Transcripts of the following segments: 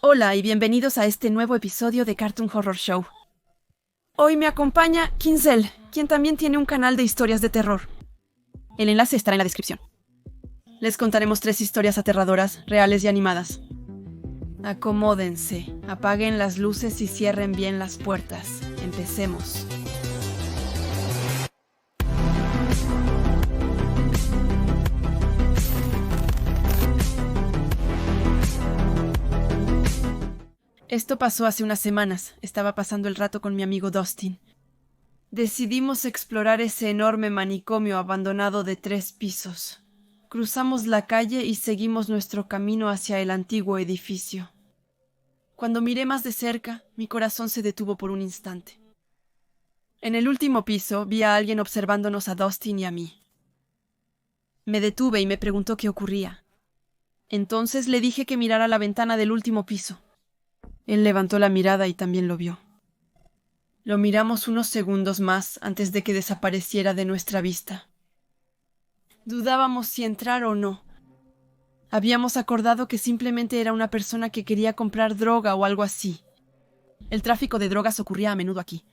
Hola y bienvenidos a este nuevo episodio de Cartoon Horror Show. Hoy me acompaña Kinzel, quien también tiene un canal de historias de terror. El enlace estará en la descripción. Les contaremos 3 historias aterradoras, reales y animadas. Acomódense, apaguen las luces y cierren bien las puertas. Empecemos. Esto pasó hace unas semanas. Estaba pasando el rato con mi amigo Dustin. Decidimos explorar ese enorme manicomio abandonado de 3 pisos. Cruzamos la calle y seguimos nuestro camino hacia el antiguo edificio. Cuando miré más de cerca, mi corazón se detuvo por un instante. En el último piso vi a alguien observándonos a Dustin y a mí. Me detuve y me preguntó qué ocurría. Entonces le dije que mirara la ventana del último piso. Él levantó la mirada y también lo vio. Lo miramos unos segundos más antes de que desapareciera de nuestra vista. Dudábamos si entrar o no. Habíamos acordado que simplemente era una persona que quería comprar droga o algo así. El tráfico de drogas ocurría a menudo aquí.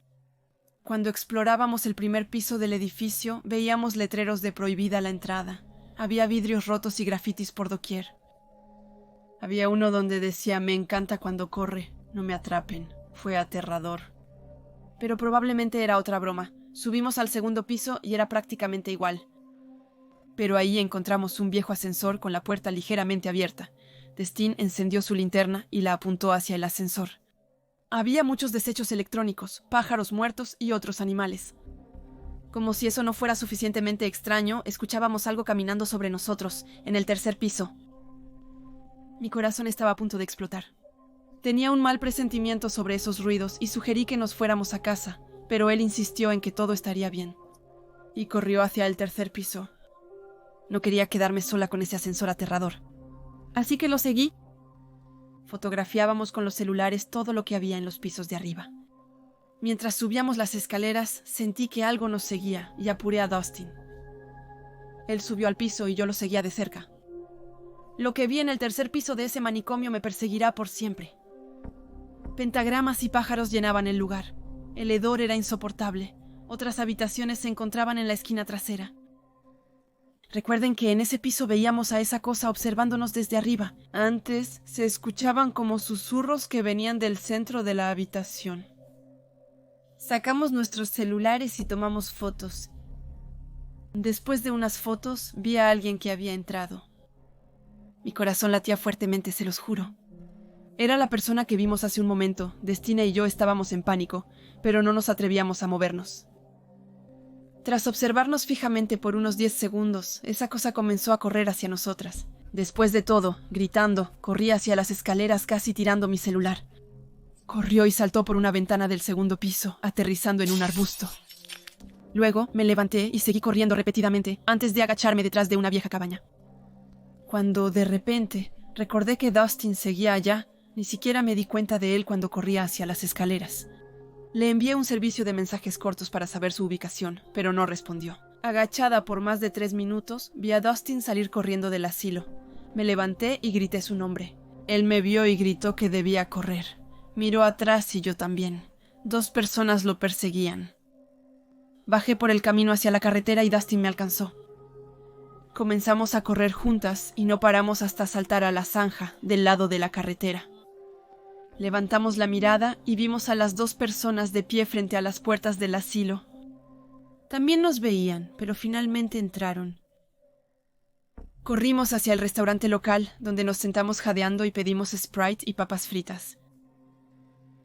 Cuando explorábamos el primer piso del edificio, veíamos letreros de prohibida la entrada. Había vidrios rotos y grafitis por doquier. Había uno donde decía: "Me encanta cuando corre, no me atrapen". Fue aterrador. Pero probablemente era otra broma. Subimos al segundo piso y era prácticamente igual. Pero ahí encontramos un viejo ascensor con la puerta ligeramente abierta. Dustin encendió su linterna y la apuntó hacia el ascensor. Había muchos desechos electrónicos, pájaros muertos y otros animales. Como si eso no fuera suficientemente extraño, escuchábamos algo caminando sobre nosotros, en el tercer piso. Mi corazón estaba a punto de explotar. Tenía un mal presentimiento sobre esos ruidos y sugerí que nos fuéramos a casa, pero él insistió en que todo estaría bien. Y corrió hacia el tercer piso. No quería quedarme sola con ese ascensor aterrador. Así que lo seguí. Fotografiábamos con los celulares todo lo que había en los pisos de arriba. Mientras subíamos las escaleras, sentí que algo nos seguía y apuré a Dustin. Él subió al piso y yo lo seguía de cerca. Lo que vi en el tercer piso de ese manicomio me perseguirá por siempre. Pentagramas y pájaros llenaban el lugar. El hedor era insoportable. Otras habitaciones se encontraban en la esquina trasera. Recuerden que en ese piso veíamos a esa cosa observándonos desde arriba. Antes se escuchaban como susurros que venían del centro de la habitación. Sacamos nuestros celulares y tomamos fotos. Después de unas fotos, vi a alguien que había entrado. Mi corazón latía fuertemente, se los juro. Era la persona que vimos hace un momento. Dustin y yo estábamos en pánico, pero no nos atrevíamos a movernos. Tras observarnos fijamente por unos 10 segundos, esa cosa comenzó a correr hacia nosotras. Después de todo, gritando, corrí hacia las escaleras casi tirando mi celular. Corrió y saltó por una ventana del segundo piso, aterrizando en un arbusto. Luego me levanté y seguí corriendo repetidamente antes de agacharme detrás de una vieja cabaña. Cuando, de repente, recordé que Dustin seguía allá, ni siquiera me di cuenta de él cuando corría hacia las escaleras. Le envié un servicio de mensajes cortos para saber su ubicación, pero no respondió. Agachada por más de 3 minutos, vi a Dustin salir corriendo del asilo. Me levanté y grité su nombre. Él me vio y gritó que debía correr. Miró atrás y yo también. 2 personas lo perseguían. Bajé por el camino hacia la carretera y Dustin me alcanzó. Comenzamos a correr juntas y no paramos hasta saltar a la zanja del lado de la carretera. Levantamos la mirada y vimos a las 2 personas de pie frente a las puertas del asilo. También nos veían, pero finalmente entraron. Corrimos hacia el restaurante local, donde nos sentamos jadeando y pedimos Sprite y papas fritas.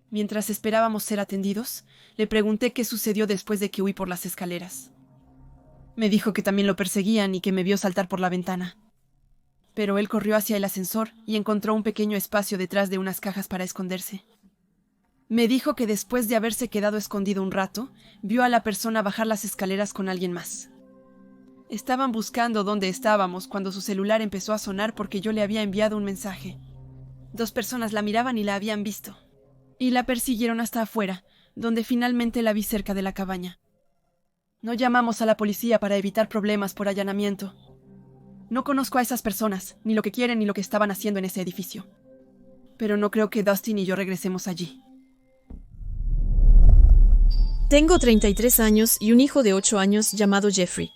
Mientras esperábamos ser atendidos, le pregunté qué sucedió después de que huí por las escaleras. Me dijo que también lo perseguían y que me vio saltar por la ventana. Pero él corrió hacia el ascensor y encontró un pequeño espacio detrás de unas cajas para esconderse. Me dijo que después de haberse quedado escondido un rato, vio a la persona bajar las escaleras con alguien más. Estaban buscando dónde estábamos cuando su celular empezó a sonar porque yo le había enviado un mensaje. 2 personas la miraban y la habían visto. Y la persiguieron hasta afuera, donde finalmente la vi cerca de la cabaña. No llamamos a la policía para evitar problemas por allanamiento. No conozco a esas personas, ni lo que quieren ni lo que estaban haciendo en ese edificio. pero no creo que Dustin y yo regresemos allí. Tengo 33 años y un hijo de 8 años llamado Jeffrey.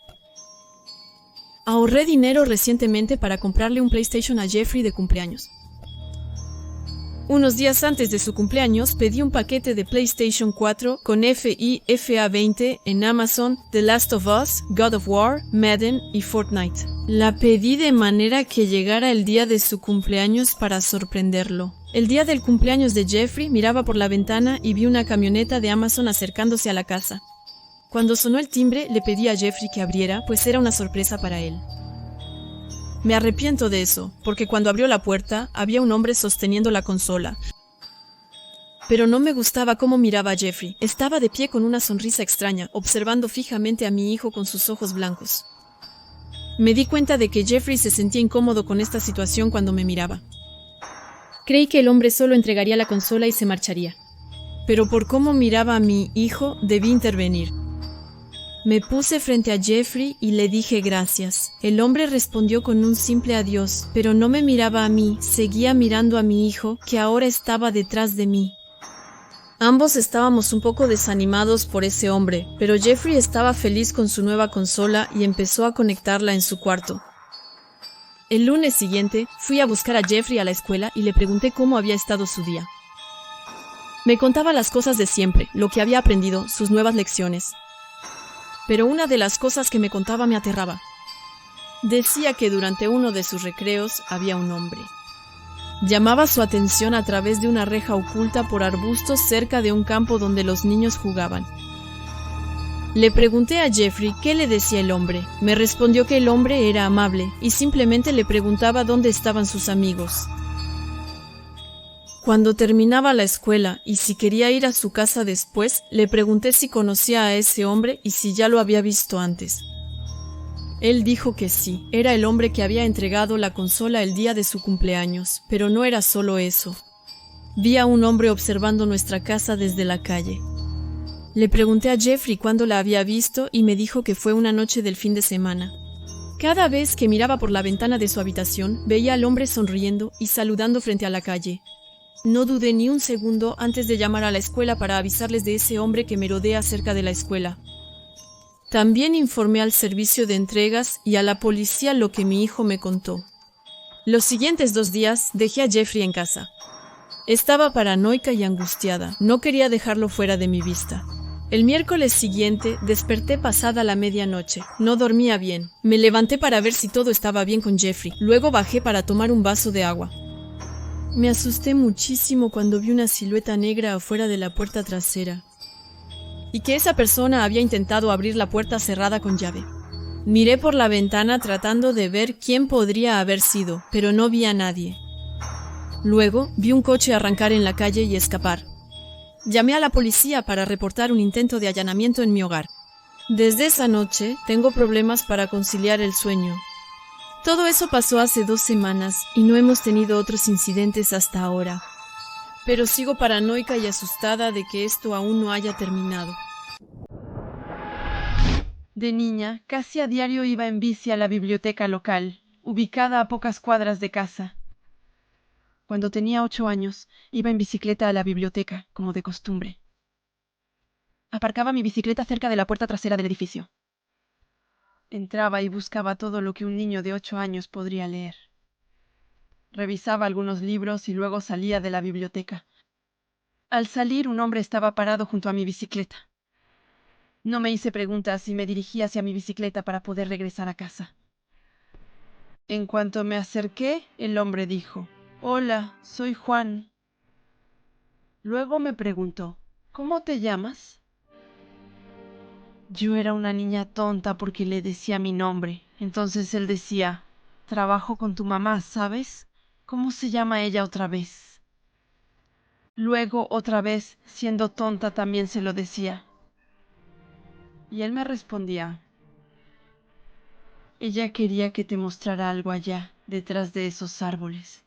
Ahorré dinero recientemente para comprarle un PlayStation a Jeffrey de cumpleaños. Unos días antes de su cumpleaños pedí un paquete de PlayStation 4 con FIFA 20 en Amazon, The Last of Us, God of War, Madden y Fortnite. La pedí de manera que llegara el día de su cumpleaños para sorprenderlo. El día del cumpleaños de Jeffrey miraba por la ventana y vi una camioneta de Amazon acercándose a la casa. Cuando sonó el timbre, le pedí a Jeffrey que abriera, pues era una sorpresa para él. Me arrepiento de eso, porque cuando abrió la puerta, había un hombre sosteniendo la consola. Pero no me gustaba cómo miraba a Jeffrey. Estaba de pie con una sonrisa extraña, observando fijamente a mi hijo con sus ojos blancos. Me di cuenta de que Jeffrey se sentía incómodo con esta situación cuando me miraba. Creí que el hombre solo entregaría la consola y se marcharía. Pero por cómo miraba a mi hijo, debí intervenir. Me puse frente a Jeffrey y le dije gracias. El hombre respondió con un simple adiós, pero no me miraba a mí, seguía mirando a mi hijo, que ahora estaba detrás de mí. Ambos estábamos un poco desanimados por ese hombre, pero Jeffrey estaba feliz con su nueva consola y empezó a conectarla en su cuarto. El lunes siguiente, fui a buscar a Jeffrey a la escuela y le pregunté cómo había estado su día. Me contaba las cosas de siempre, lo que había aprendido, sus nuevas lecciones. Pero una de las cosas que me contaba me aterraba. Decía que durante uno de sus recreos había un hombre. Llamaba su atención a través de una reja oculta por arbustos cerca de un campo donde los niños jugaban. Le pregunté a Jeffrey qué le decía el hombre. Me respondió que el hombre era amable y simplemente le preguntaba dónde estaban sus amigos. Cuando terminaba la escuela y si quería ir a su casa después, le pregunté si conocía a ese hombre y si ya lo había visto antes. Él dijo que sí, era el hombre que había entregado la consola el día de su cumpleaños, pero no era solo eso. Vi a un hombre observando nuestra casa desde la calle. Le pregunté a Jeffrey cuándo la había visto y me dijo que fue una noche del fin de semana. Cada vez que miraba por la ventana de su habitación, veía al hombre sonriendo y saludando frente a la calle. No dudé ni un segundo antes de llamar a la escuela para avisarles de ese hombre que merodea cerca de la escuela. También informé al servicio de entregas y a la policía lo que mi hijo me contó. Los siguientes 2 días dejé a Jeffrey en casa. Estaba paranoica y angustiada, no quería dejarlo fuera de mi vista. El miércoles siguiente desperté pasada la medianoche. No dormía bien. Me levanté para ver si todo estaba bien con Jeffrey. Luego bajé para tomar un vaso de agua. Me asusté muchísimo cuando vi una silueta negra afuera de la puerta trasera y que esa persona había intentado abrir la puerta cerrada con llave. Miré por la ventana tratando de ver quién podría haber sido, pero no vi a nadie. Luego vi un coche arrancar en la calle y escapar. Llamé a la policía para reportar un intento de allanamiento en mi hogar. Desde esa noche tengo problemas para conciliar el sueño. Todo eso pasó hace 2 semanas y no hemos tenido otros incidentes hasta ahora. Pero sigo paranoica y asustada de que esto aún no haya terminado. De niña, casi a diario iba en bici a la biblioteca local, ubicada a pocas cuadras de casa. Cuando tenía 8 años, iba en bicicleta a la biblioteca, como de costumbre. Aparcaba mi bicicleta cerca de la puerta trasera del edificio. Entraba y buscaba todo lo que un niño de 8 años podría leer. Revisaba algunos libros y luego salía de la biblioteca. Al salir, un hombre estaba parado junto a mi bicicleta. No me hice preguntas y me dirigí hacia mi bicicleta para poder regresar a casa. En cuanto me acerqué, el hombre dijo: «Hola, soy Juan». Luego me preguntó: «¿Cómo te llamas?». Yo era una niña tonta porque le decía mi nombre. Entonces él decía: «Trabajo con tu mamá, ¿sabes? ¿Cómo se llama ella otra vez?». Luego, otra vez, siendo tonta, también se lo decía. Y él me respondía: «Ella quería que te mostrara algo allá, detrás de esos árboles».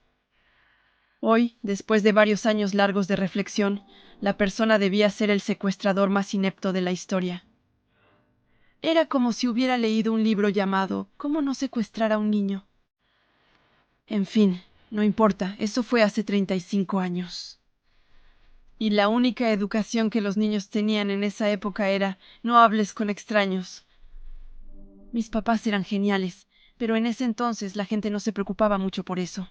Hoy, después de varios años largos de reflexión, la persona debía ser el secuestrador más inepto de la historia. Era como si hubiera leído un libro llamado «¿Cómo no secuestrar a un niño?». En fin, No importa, eso fue hace 35 años. Y la única educación que los niños tenían en esa época era no hables con extraños. Mis papás eran geniales, pero en ese entonces la gente no se preocupaba mucho por eso.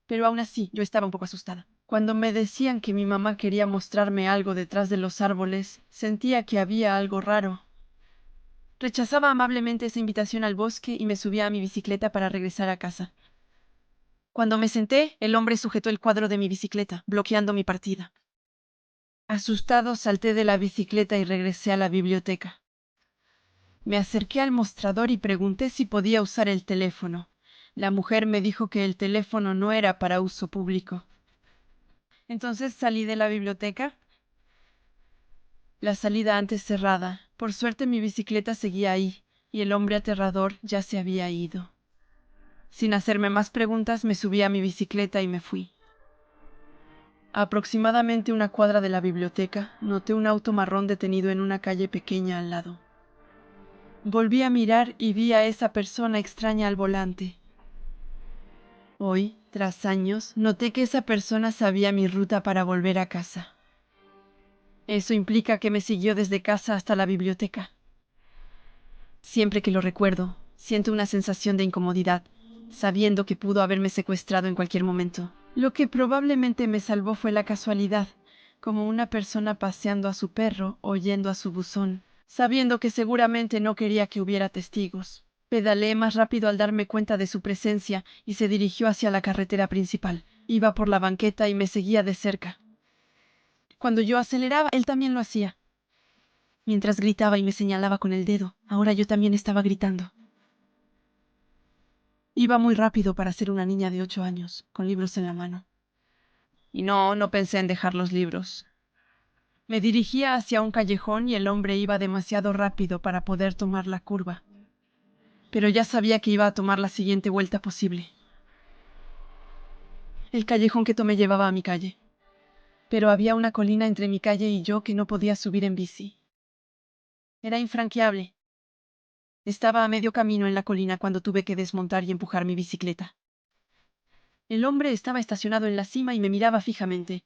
Pero aún así, yo estaba un poco asustada. Cuando me decían que mi mamá quería mostrarme algo detrás de los árboles, sentía que había algo raro. Rechazaba amablemente esa invitación al bosque y me subía a mi bicicleta para regresar a casa. Cuando me senté, el hombre sujetó el cuadro de mi bicicleta, bloqueando mi partida. Asustado, salté de la bicicleta y regresé a la biblioteca. Me acerqué al mostrador y pregunté si podía usar el teléfono. La mujer me dijo que el teléfono no era para uso público. Entonces salí de la biblioteca. La salida antes cerrada. Por suerte mi bicicleta seguía ahí, y el hombre aterrador ya se había ido. Sin hacerme más preguntas, me subí a mi bicicleta y me fui. A aproximadamente una cuadra de la biblioteca, noté un auto marrón detenido en una calle pequeña al lado. Volví a mirar y vi a esa persona extraña al volante. Hoy, tras años, noté que esa persona sabía mi ruta para volver a casa. Eso implica que me siguió desde casa hasta la biblioteca. Siempre que lo recuerdo, siento una sensación de incomodidad, sabiendo que pudo haberme secuestrado en cualquier momento. Lo que probablemente me salvó fue la casualidad, como una persona paseando a su perro o yendo a su buzón, sabiendo que seguramente no quería que hubiera testigos. Pedaleé más rápido al darme cuenta de su presencia y se dirigió hacia la carretera principal. Iba por la banqueta y me seguía de cerca. Cuando yo aceleraba, él también lo hacía. Mientras gritaba y me señalaba con el dedo, ahora yo también estaba gritando. Iba muy rápido para ser una niña de 8 años, con libros en la mano. Y no pensé en dejar los libros. Me dirigía hacia un callejón y el hombre iba demasiado rápido para poder tomar la curva. Pero ya sabía que iba a tomar la siguiente vuelta posible. El callejón que tomé llevaba a mi calle. Pero había una colina entre mi calle y yo que no podía subir en bici. Era infranqueable. Estaba a medio camino en la colina cuando tuve que desmontar y empujar mi bicicleta. El hombre estaba estacionado en la cima y me miraba fijamente.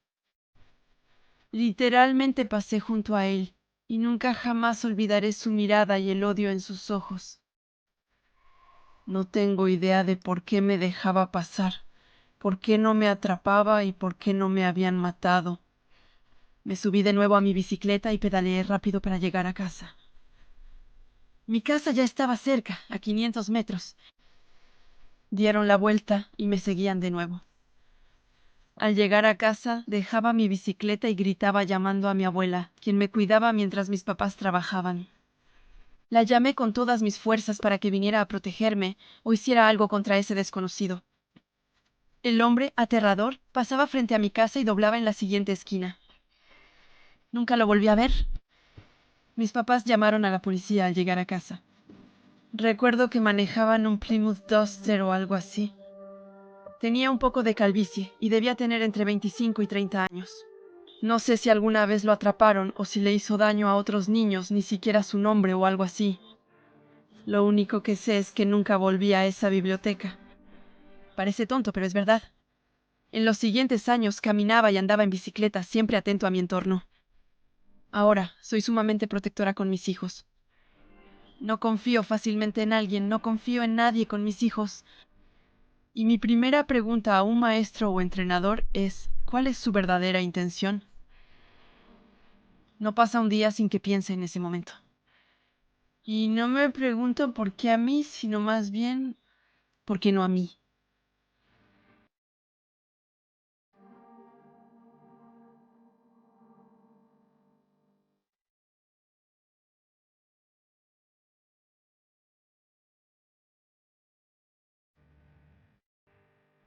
Literalmente pasé junto a él, y nunca jamás olvidaré su mirada y el odio en sus ojos. No tengo idea de por qué me dejaba pasar, por qué no me atrapaba y por qué no me habían matado. Me subí de nuevo a mi bicicleta y pedaleé rápido para llegar a casa. Mi casa ya estaba cerca, a 500 metros. Dieron la vuelta y me seguían de nuevo. Al llegar a casa, dejaba mi bicicleta y gritaba llamando a mi abuela, quien me cuidaba mientras mis papás trabajaban. La llamé con todas mis fuerzas para que viniera a protegerme o hiciera algo contra ese desconocido. El hombre, aterrador, pasaba frente a mi casa y doblaba en la siguiente esquina. Nunca lo volví a ver. Mis papás llamaron a la policía al llegar a casa. Recuerdo que manejaban un Plymouth Duster o algo así. Tenía un poco de calvicie y debía tener entre 25 y 30 años. No sé si alguna vez lo atraparon o si le hizo daño a otros niños, ni siquiera su nombre o algo así. Lo único que sé es que nunca volví a esa biblioteca. Parece tonto, pero es verdad. En los siguientes años caminaba y andaba en bicicleta, siempre atento a mi entorno. Ahora, soy sumamente protectora con mis hijos. No confío fácilmente en alguien, no confío en nadie con mis hijos. Y mi primera pregunta a un maestro o entrenador es, ¿cuál es su verdadera intención? No pasa un día sin que piense en ese momento. Y no me pregunto por qué a mí, sino más bien, ¿por qué no a mí?